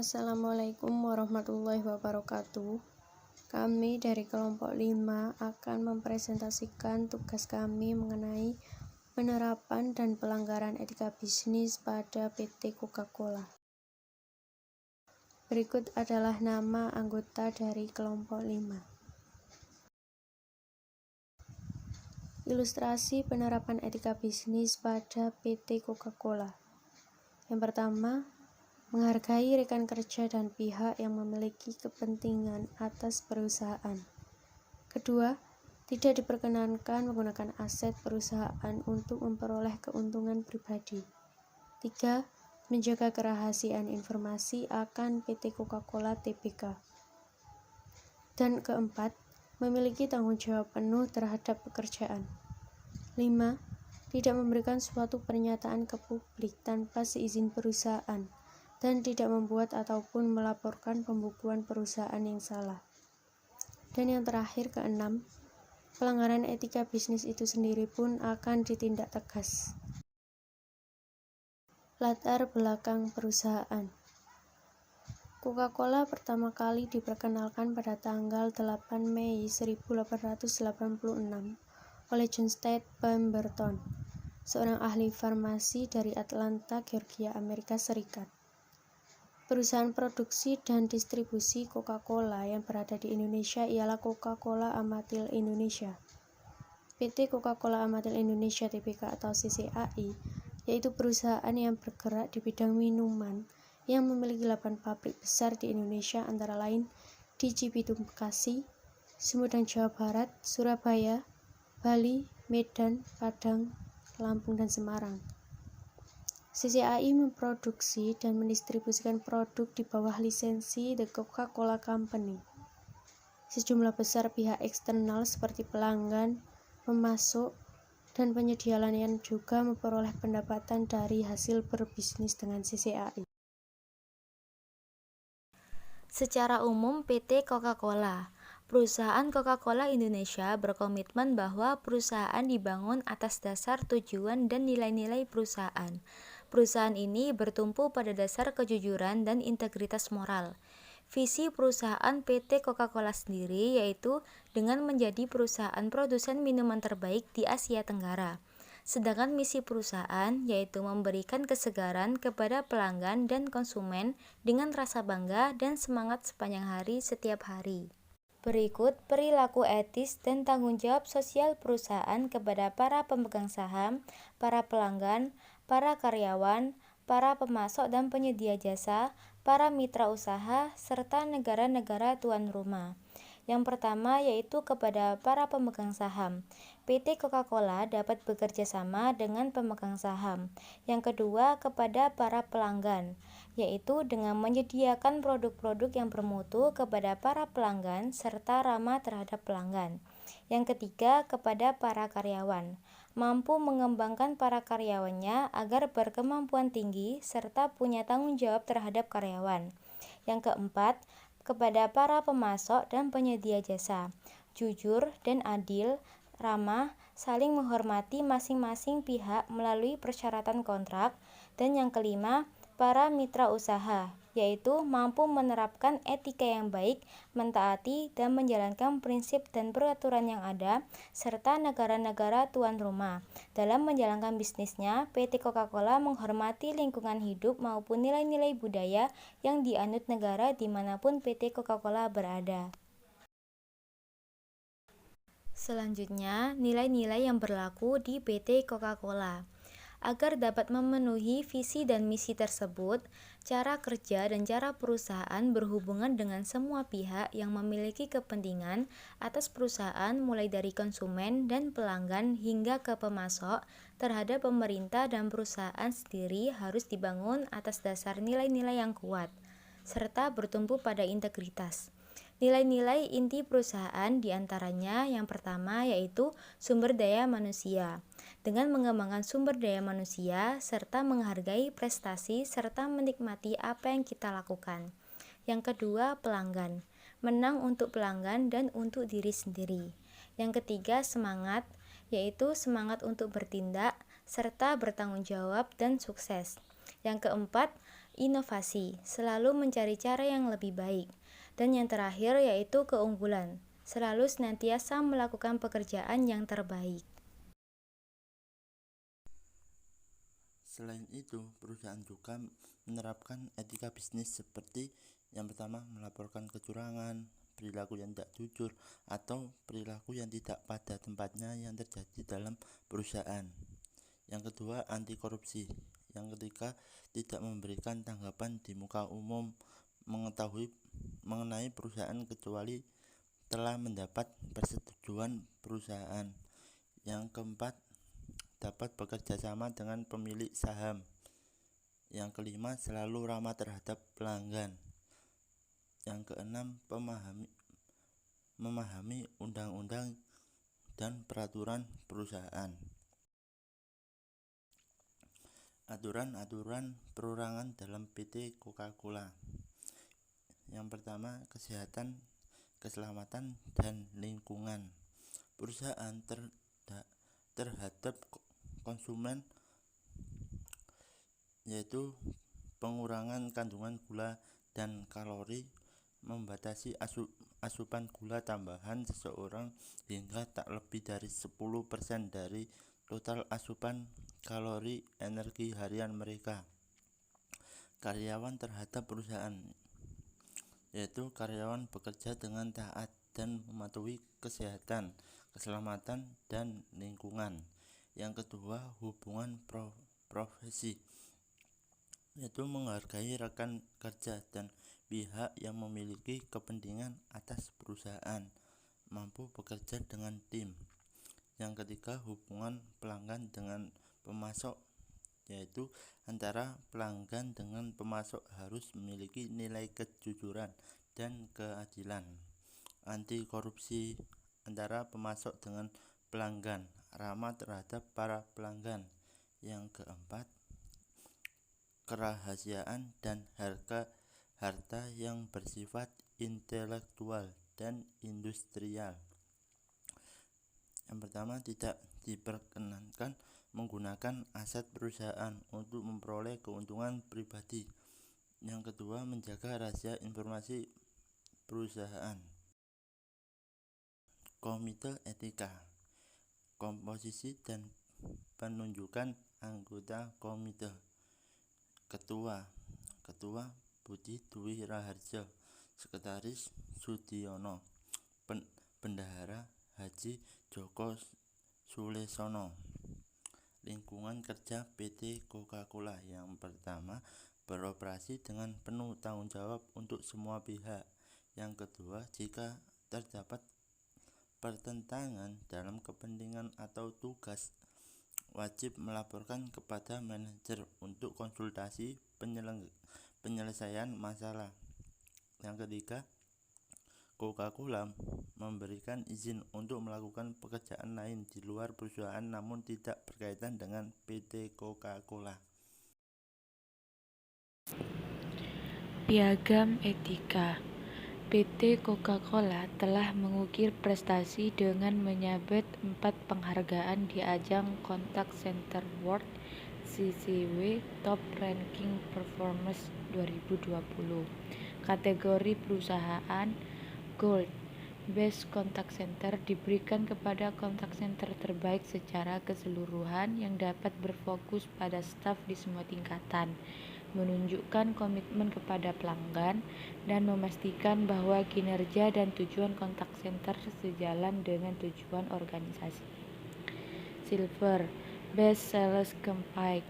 Assalamualaikum warahmatullahi wabarakatuh. Kami dari kelompok 5 akan mempresentasikan tugas kami mengenai penerapan dan pelanggaran etika bisnis pada PT Coca-Cola. Berikut adalah nama anggota dari kelompok 5. Ilustrasi penerapan etika bisnis pada PT Coca-Cola. Yang pertama, menghargai rekan kerja dan pihak yang memiliki kepentingan atas perusahaan. Kedua, tidak diperkenankan menggunakan aset perusahaan untuk memperoleh keuntungan pribadi. 3. Menjaga kerahasiaan informasi akan PT Coca-Cola Tbk. Dan keempat, memiliki tanggung jawab penuh terhadap pekerjaan. 5. Tidak memberikan suatu pernyataan ke publik tanpa seizin perusahaan dan tidak membuat ataupun melaporkan pembukuan perusahaan yang salah. Dan yang terakhir, keenam, pelanggaran etika bisnis itu sendiri pun akan ditindak tegas. Latar belakang perusahaan. Coca-Cola pertama kali diperkenalkan pada tanggal 8 Mei 1886 oleh John State Pemberton, seorang ahli farmasi dari Atlanta, Georgia, Amerika Serikat. Perusahaan produksi dan distribusi Coca-Cola yang berada di Indonesia ialah Coca-Cola Amatil Indonesia. PT Coca-Cola Amatil Indonesia Tbk atau CCAI, yaitu perusahaan yang bergerak di bidang minuman yang memiliki 8 pabrik besar di Indonesia, antara lain di Cibitung, Bekasi, Sumedang, Jawa Barat, Surabaya, Bali, Medan, Padang, Lampung, dan Semarang. CCAI memproduksi dan mendistribusikan produk di bawah lisensi The Coca-Cola Company. Sejumlah besar pihak eksternal seperti pelanggan, pemasok, dan penyedia layanan juga memperoleh pendapatan dari hasil berbisnis dengan CCAI. Secara umum, PT Coca-Cola, perusahaan Coca-Cola Indonesia berkomitmen bahwa perusahaan dibangun atas dasar tujuan dan nilai-nilai perusahaan. Perusahaan ini bertumpu pada dasar kejujuran dan integritas moral. Visi perusahaan PT Coca-Cola sendiri yaitu dengan menjadi perusahaan produsen minuman terbaik di Asia Tenggara. Sedangkan misi perusahaan yaitu memberikan kesegaran kepada pelanggan dan konsumen dengan rasa bangga dan semangat sepanjang hari setiap hari. Berikut perilaku etis dan tanggung jawab sosial perusahaan kepada para pemegang saham, para pelanggan, para karyawan, para pemasok dan penyedia jasa, para mitra usaha, serta negara-negara tuan rumah. Yang pertama yaitu kepada para pemegang saham. PT Coca-Cola dapat bekerja sama dengan pemegang saham. Yang kedua kepada para pelanggan, yaitu dengan menyediakan produk-produk yang bermutu kepada para pelanggan serta ramah terhadap pelanggan. Yang ketiga kepada para karyawan, mampu mengembangkan para karyawannya agar berkemampuan tinggi serta punya tanggung jawab terhadap karyawan. Yang keempat, kepada para pemasok dan penyedia jasa, jujur dan adil, ramah, saling menghormati masing-masing pihak melalui persyaratan kontrak. Dan yang kelima, para mitra usaha, yaitu mampu menerapkan etika yang baik, mentaati dan menjalankan prinsip dan peraturan yang ada, serta negara-negara tuan rumah. Dalam menjalankan bisnisnya, PT Coca-Cola menghormati lingkungan hidup maupun nilai-nilai budaya yang dianut negara dimanapun PT Coca-Cola berada. Selanjutnya, nilai-nilai yang berlaku di PT Coca-Cola. Agar dapat memenuhi visi dan misi tersebut, cara kerja dan cara perusahaan berhubungan dengan semua pihak yang memiliki kepentingan atas perusahaan mulai dari konsumen dan pelanggan hingga ke pemasok terhadap pemerintah dan perusahaan sendiri harus dibangun atas dasar nilai-nilai yang kuat, serta bertumpu pada integritas. Nilai-nilai inti perusahaan diantaranya yang pertama yaitu sumber daya manusia. Dengan mengembangkan sumber daya manusia serta menghargai prestasi serta menikmati apa yang kita lakukan. Yang kedua, pelanggan. Menang untuk pelanggan dan untuk diri sendiri. Yang ketiga, semangat, yaitu semangat untuk bertindak serta bertanggung jawab dan sukses. Yang keempat, inovasi, selalu mencari cara yang lebih baik. Dan yang terakhir yaitu keunggulan, selalu senantiasa melakukan pekerjaan yang terbaik. Selain itu, perusahaan juga menerapkan etika bisnis seperti yang pertama melaporkan kecurangan, perilaku yang tidak jujur, atau perilaku yang tidak pada tempatnya yang terjadi dalam perusahaan. Yang kedua, anti korupsi. Yang ketiga, tidak memberikan tanggapan di muka umum mengenai perusahaan kecuali telah mendapat persetujuan perusahaan. Yang keempat, dapat bekerja sama dengan pemilik saham. Yang kelima, selalu ramah terhadap pelanggan. Yang keenam, memahami undang-undang dan peraturan perusahaan. Aturan-aturan perorangan dalam PT Coca-Cola. Yang pertama, kesehatan, keselamatan, dan lingkungan. Perusahaan terhadap konsumen, yaitu pengurangan kandungan gula dan kalori, membatasi asupan gula tambahan seseorang hingga tak lebih dari 10% dari total asupan kalori energi harian mereka. Karyawan terhadap perusahaan, yaitu karyawan bekerja dengan taat dan mematuhi kesehatan, keselamatan, dan lingkungan. Yang kedua, hubungan profesi, yaitu menghargai rekan kerja dan pihak yang memiliki kepentingan atas perusahaan, mampu bekerja dengan tim. Yang ketiga, hubungan pelanggan dengan pemasok, yaitu antara pelanggan dengan pemasok harus memiliki nilai kejujuran dan keadilan. Anti korupsi antara pemasok dengan pelanggan, ramah terhadap para pelanggan. Yang keempat, kerahasiaan dan harta yang bersifat intelektual dan industrial. Yang pertama, tidak diperkenankan menggunakan aset perusahaan untuk memperoleh keuntungan pribadi. Yang kedua, menjaga rahasia informasi perusahaan. Komite Etika. Komposisi dan penunjukan anggota komite. Ketua Budi Dwi Raharjo, Sekretaris Sudiono, Bendahara Haji Joko Sulesono. Lingkungan kerja PT Coca-Cola. Yang pertama, beroperasi dengan penuh tanggung jawab untuk semua pihak. Yang kedua, jika terdapat pertentangan dalam kepentingan atau tugas, wajib melaporkan kepada manajer untuk konsultasi penyelesaian masalah. Yang ketiga, Coca-Cola memberikan izin untuk melakukan pekerjaan lain di luar perusahaan namun tidak berkaitan dengan PT Coca-Cola. Piagam Etika. PT Coca-Cola telah mengukir prestasi dengan menyabet 4 penghargaan di ajang Contact Center World CCW Top Ranking Performance 2020. Kategori perusahaan Gold Best Contact Center diberikan kepada contact center terbaik secara keseluruhan yang dapat berfokus pada staf di semua tingkatan, menunjukkan komitmen kepada pelanggan, dan memastikan bahwa kinerja dan tujuan kontak center sejalan dengan tujuan organisasi. Silver Best Sales Campaign.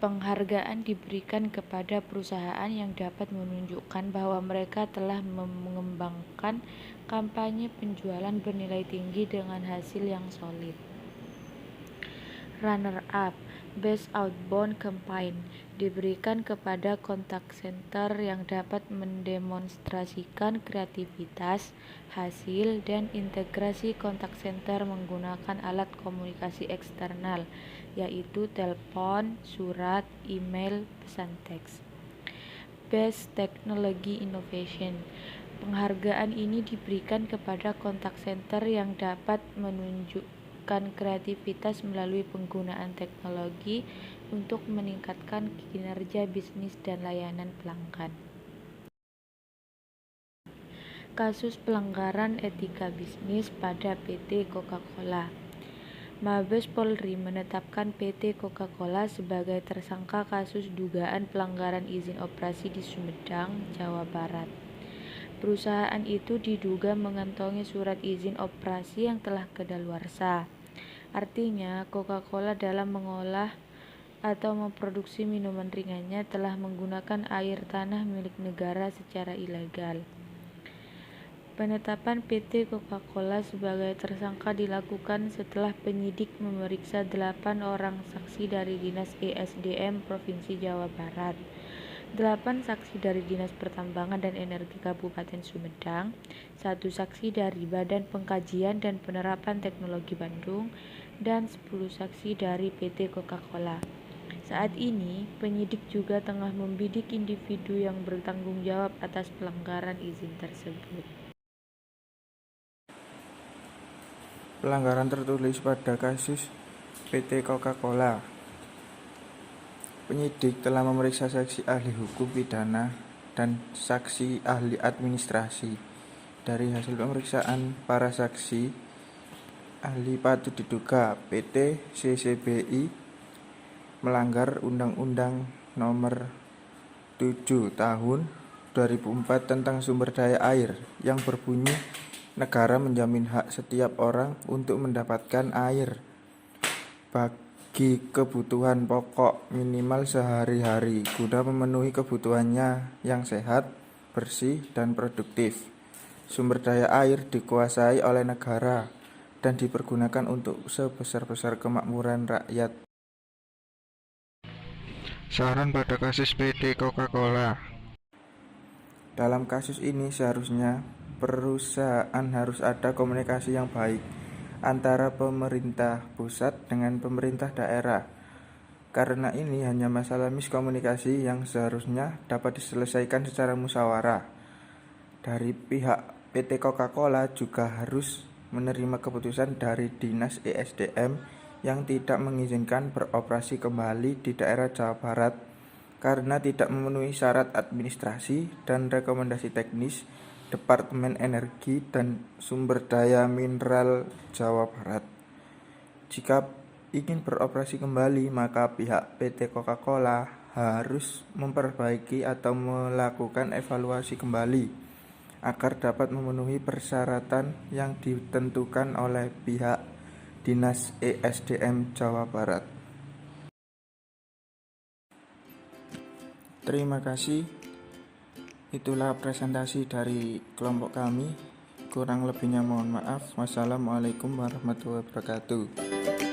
Penghargaan diberikan kepada perusahaan yang dapat menunjukkan bahwa mereka telah mengembangkan kampanye penjualan bernilai tinggi dengan hasil yang solid. Runner Up Best Outbound Campaign diberikan kepada kontak center yang dapat mendemonstrasikan kreativitas, hasil, dan integrasi kontak center menggunakan alat komunikasi eksternal, yaitu telepon, surat, email, pesan teks. Best Technology Innovation. Penghargaan ini diberikan kepada kontak center yang dapat meningkatkan kreativitas melalui penggunaan teknologi untuk meningkatkan kinerja bisnis dan layanan pelanggan. Kasus pelanggaran etika bisnis pada PT Coca-Cola. Mabes Polri menetapkan PT Coca-Cola sebagai tersangka kasus dugaan pelanggaran izin operasi di Sumedang, Jawa Barat. Perusahaan itu diduga mengantongi surat izin operasi yang telah kadaluarsa. Artinya, Coca-Cola dalam mengolah atau memproduksi minuman ringannya telah menggunakan air tanah milik negara secara ilegal. Penetapan PT Coca-Cola sebagai tersangka dilakukan setelah penyidik memeriksa 8 orang saksi dari Dinas ESDM Provinsi Jawa Barat, 8 saksi dari Dinas Pertambangan dan Energi Kabupaten Sumedang, 1 saksi dari Badan Pengkajian dan Penerapan Teknologi Bandung, dan 10 saksi dari PT Coca-Cola. Saat ini, penyidik juga tengah membidik individu yang bertanggung jawab atas pelanggaran izin tersebut. Pelanggaran tertulis pada kasus PT Coca-Cola. Penyidik telah memeriksa saksi ahli hukum pidana dan saksi ahli administrasi. Dari hasil pemeriksaan para saksi ahli patut diduga PT CCBI melanggar Undang-Undang Nomor 7 Tahun 2004 tentang sumber daya air yang berbunyi negara menjamin hak setiap orang untuk mendapatkan air bagi kebutuhan pokok minimal sehari-hari guna memenuhi kebutuhannya yang sehat, bersih, dan produktif. Sumber daya air dikuasai oleh negara dan dipergunakan untuk sebesar-besar kemakmuran rakyat. Saran pada kasus PT Coca-Cola. Dalam kasus ini seharusnya perusahaan harus ada komunikasi yang baik antara pemerintah pusat dengan pemerintah daerah. Karena ini hanya masalah miskomunikasi yang seharusnya dapat diselesaikan secara musyawarah. Dari pihak PT Coca-Cola juga harus menerima keputusan dari Dinas ESDM yang tidak mengizinkan beroperasi kembali di daerah Jawa Barat karena tidak memenuhi syarat administrasi dan rekomendasi teknis Departemen Energi dan Sumber Daya Mineral Jawa Barat. Jika ingin beroperasi kembali, maka pihak PT Coca-Cola harus memperbaiki atau melakukan evaluasi kembali agar dapat memenuhi persyaratan yang ditentukan oleh pihak Dinas ESDM Jawa Barat. Terima kasih. Itulah presentasi dari kelompok kami. Kurang lebihnya mohon maaf. Wassalamualaikum warahmatullahi wabarakatuh.